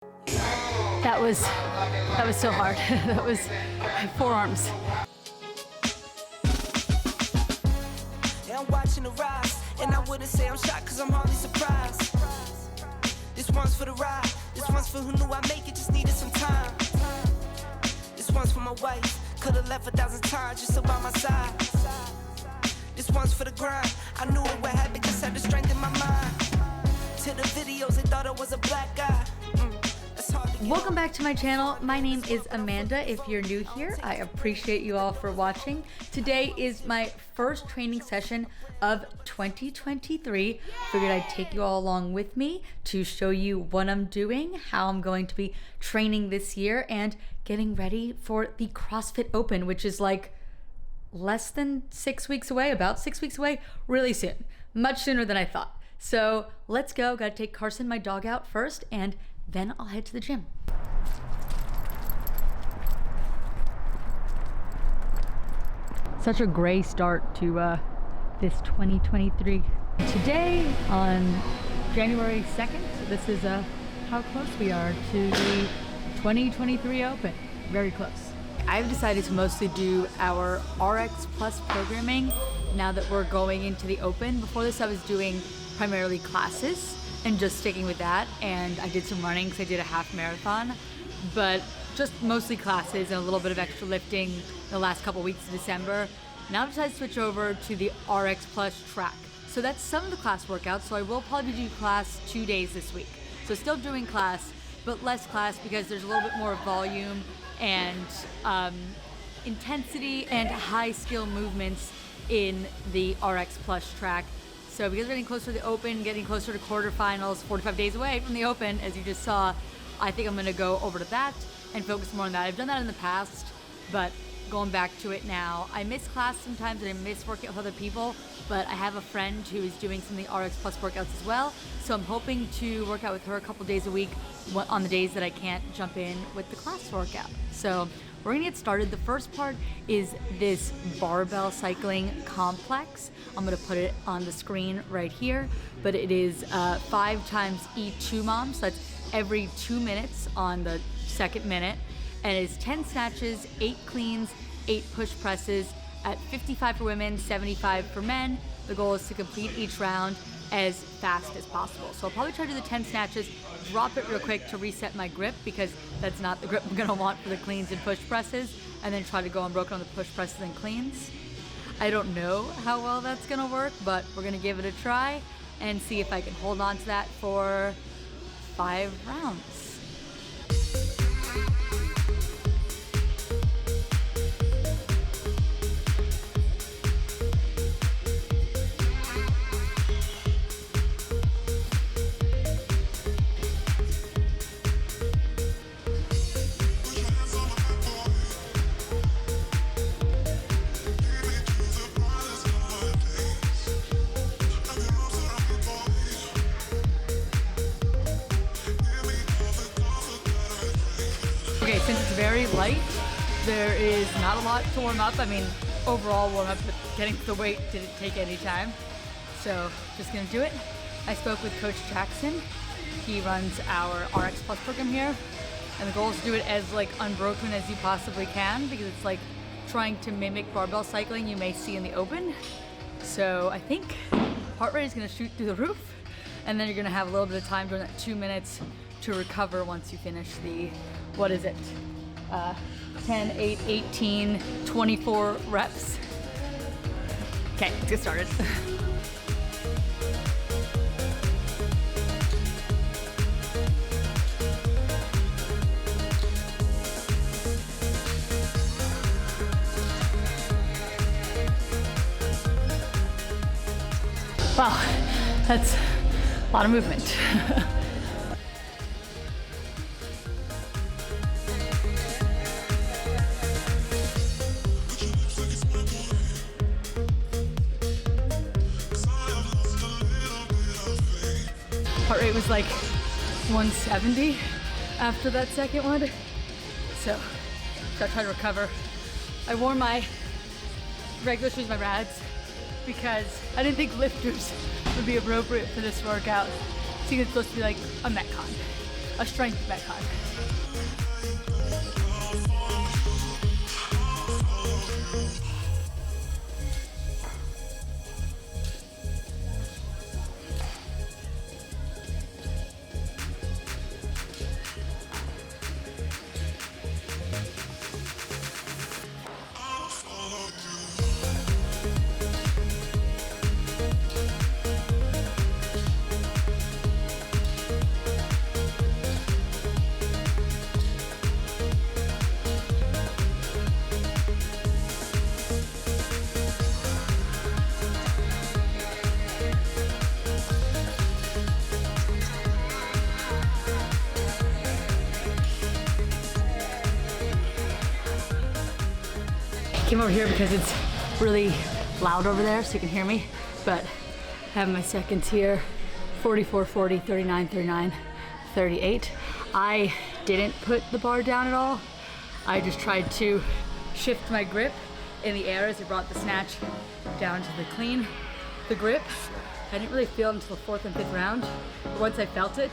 That was so hard. That was forearms. I'm watching the rise, and I wouldn't say I'm shocked cause I'm hardly surprised. This one's for the ride, this one's for who knew I'd make it, just needed some time. This one's for my wife, could've left 1,000 times just so by my side. This one's for the grind, I knew it would happen, just had the strength in my mind. To the videos, they thought I was a black guy. Welcome back to my channel. My name is Amanda. If you're new here, I appreciate you all for watching. Today is my first training session of 2023. Figured I'd take you all along with me to show you what I'm doing, how I'm going to be training this year, and getting ready for the CrossFit Open, which is like less than 6 weeks away, about 6 weeks away, really soon, much sooner than I thought. So let's go. Gotta take Carson, my dog, out first, and then I'll head to the gym. Such a gray start to this 2023. Today on January 2nd, this is how close we are to the 2023 Open. Very close. I've decided to mostly do our RX Plus programming now that we're going into the Open. Before this, I was doing primarily classes and just sticking with that, and I did some running because I did a half marathon, but just mostly classes and a little bit of extra lifting the last couple weeks of December. Now I've decided to switch over to the RX Plus track. So that's some of the class workouts, so I will probably do class 2 days this week. So still doing class, but less class because there's a little bit more volume and intensity and high skill movements in the RX Plus track. So because we're getting closer to the Open, getting closer to quarterfinals, 45 days away from the Open, as you just saw, I think I'm gonna go over to that and focus more on that. I've done that in the past, but going back to it now. I miss class sometimes and I miss working with other people, but I have a friend who is doing some of the RX Plus workouts as well. So I'm hoping to work out with her a couple days a week on the days that I can't jump in with the class workout. So we're gonna get started. The first part is this barbell cycling complex. I'm gonna put it on the screen right here, but it is 5 times E2 mom, so that's every 2 minutes on the second minute, and it's 10 snatches, 8 cleans, 8 push presses at 55 for women, 75 for men. The goal is to complete each round as fast as possible. So I'll probably try to do the 10 snatches, drop it real quick to reset my grip because that's not the grip I'm gonna want for the cleans and push presses, and then try to go unbroken on the push presses and cleans. I don't know how well that's gonna work, but we're gonna give it a try and see if I can hold on to that for 5 rounds. Okay, since it's very light, there is not a lot to warm up. I mean, overall warm up, but getting to the weight didn't take any time. So just gonna do it. I spoke with Coach Jackson. He runs our RX Plus program here. And the goal is to do it as like unbroken as you possibly can because it's like trying to mimic barbell cycling you may see in the Open. So I think heart rate is gonna shoot through the roof, and then you're gonna have a little bit of time during that 2 minutes to recover once you finish the, what is it? 10, 8, 18, 24 reps. Okay, let's get started. Wow, that's a lot of movement. Heart rate was like 170 after that second one. So, gotta try to recover. I wore my regular shoes, my Rads, because I didn't think lifters would be appropriate for this workout. Seeing it's supposed to be like a Metcon. a strength metcon. Came over here because it's really loud over there, so you can hear me, but I have my seconds here, 44, 40, 39, 39, 38. I didn't put the bar down at all. I just tried to shift my grip in the air as I brought the snatch down to the grip. I didn't really feel it until the 4th and 5th round. But once I felt it,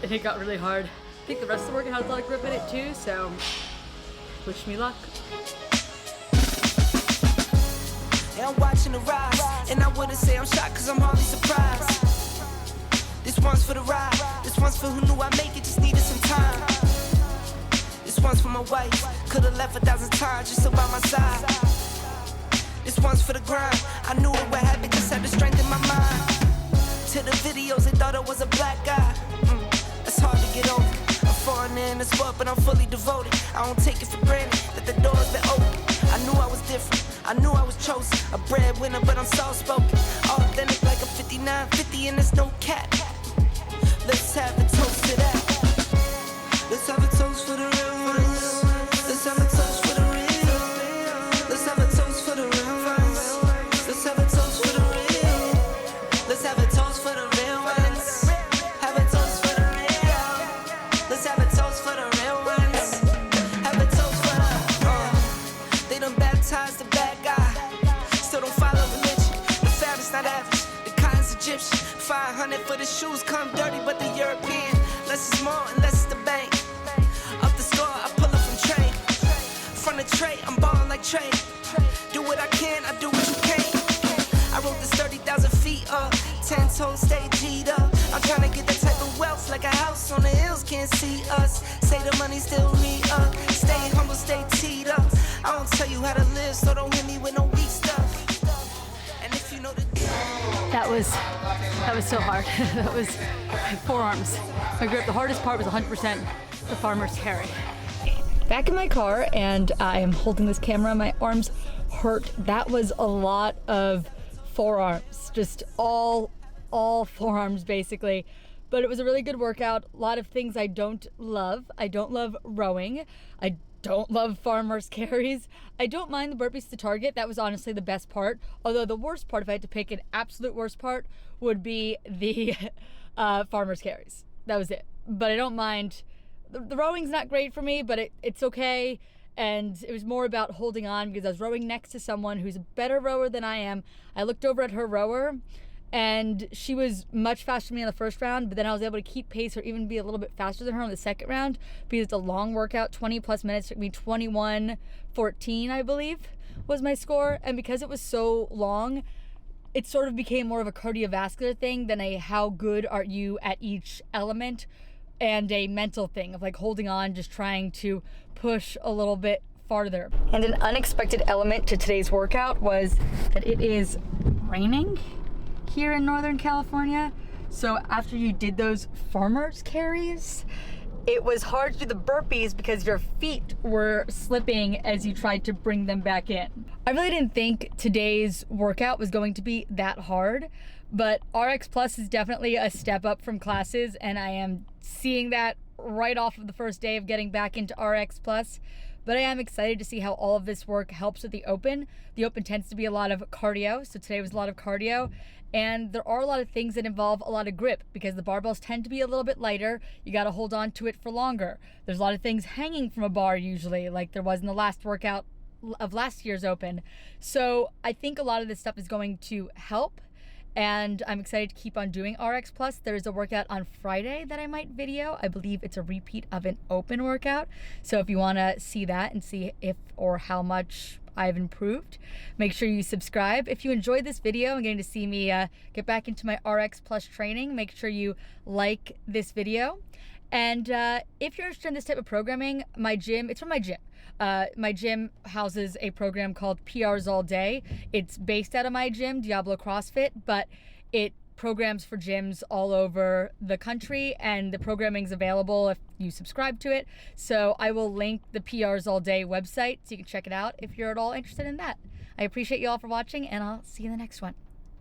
and it got really hard. I think the rest of the workout has a lot of grip in it too, so wish me luck. And I'm watching the rise, and I wouldn't say I'm shocked cause I'm hardly surprised. This one's for the ride, this one's for who knew I'd make it, just needed some time. This one's for my wife, could've left 1,000 times just to by my side. This one's for the grind, I knew it would happen, just had the strength in my mind. To the videos, they thought I was a black guy. That's hard to get over. I'm foreigner in the sport, but I'm fully devoted. I don't take it for granted that the door's been open. I knew I was different, I knew I was chosen. A breadwinner, but I'm soft-spoken. Authentic like a 5950 and there's no cap. Let's have a toast to that. Let's have a toast for the real ones. Let's have a toast for the real. Let's have a toast for the real ones. Let's have a toast for the real. Let's have a toast for the real ones. Have a toast for the real. Let's have a toast for the real ones. Have a toast for the They done baptized the bad guy. Still don't follow religion. The fabric's not average. The cotton's Egyptian. 500 for the shoes come dirty, but the European. Less is more and less is the bank. Up the score, I pull up from train. From the tray, I'm ballin' like Trey. Do what I can, I do what you can't. I wrote this 30,000 feet up. 10 toes, stay G'd up. I'm tryna get that type of wealth, like a house on the hills, can't see us. Say the money still me up. Stay humble, stay teed up. I don't tell you how to live, so don't hit me with no weak stuff. And if you know the That was so hard. That was forearms. My grip, the hardest part was 100% the farmer's carry. Back in my car, and I am holding this camera. My arms hurt. That was a lot of forearms, just all forearms basically. But it was a really good workout. A lot of things I don't love. I don't love rowing. I don't love farmer's carries. I don't mind the burpees to target. That was honestly the best part. Although the worst part, if I had to pick an absolute worst part, would be the farmer's carries. That was it. But I don't mind. The rowing's not great for me, but it's okay. And it was more about holding on because I was rowing next to someone who's a better rower than I am. I looked over at her rower and she was much faster than me on the first round, but then I was able to keep pace or even be a little bit faster than her on the second round because it's a long workout, 20 plus minutes. It took me 21:14, I believe, was my score. And because it was so long, it sort of became more of a cardiovascular thing than a how good are you at each element, and a mental thing of like holding on, just trying to push a little bit farther. And an unexpected element to today's workout was that it is raining here in Northern California. So after you did those farmer's carries, it was hard to do the burpees because your feet were slipping as you tried to bring them back in. I really didn't think today's workout was going to be that hard, but RX Plus is definitely a step up from classes, and I am seeing that right off of the first day of getting back into RX Plus. But I am excited to see how all of this work helps with the open. The open tends to be a lot of cardio, so today was a lot of cardio. And there are a lot of things that involve a lot of grip because the barbells tend to be a little bit lighter. You got to hold on to it for longer. There's a lot of things hanging from a bar usually, like there was in the last workout of last year's open. So I think a lot of this stuff is going to help. and I'm excited to keep on doing RX Plus. There's a workout on Friday that I might video. I believe it's a repeat of an open workout. So if you want to see that and see if or how much I've improved, make sure you subscribe. If you enjoyed this video and getting to see me get back into my RX Plus training, make sure you like this video. And if you're interested in this type of programming, my gym, it's from my gym. My gym houses a program called PRs All Day. It's based out of my gym, Diablo CrossFit, but it programs for gyms all over the country, and the programming's available if you subscribe to it. So I will link the PRs All Day website so you can check it out if you're at all interested in that. I appreciate you all for watching, and I'll see you in the next one.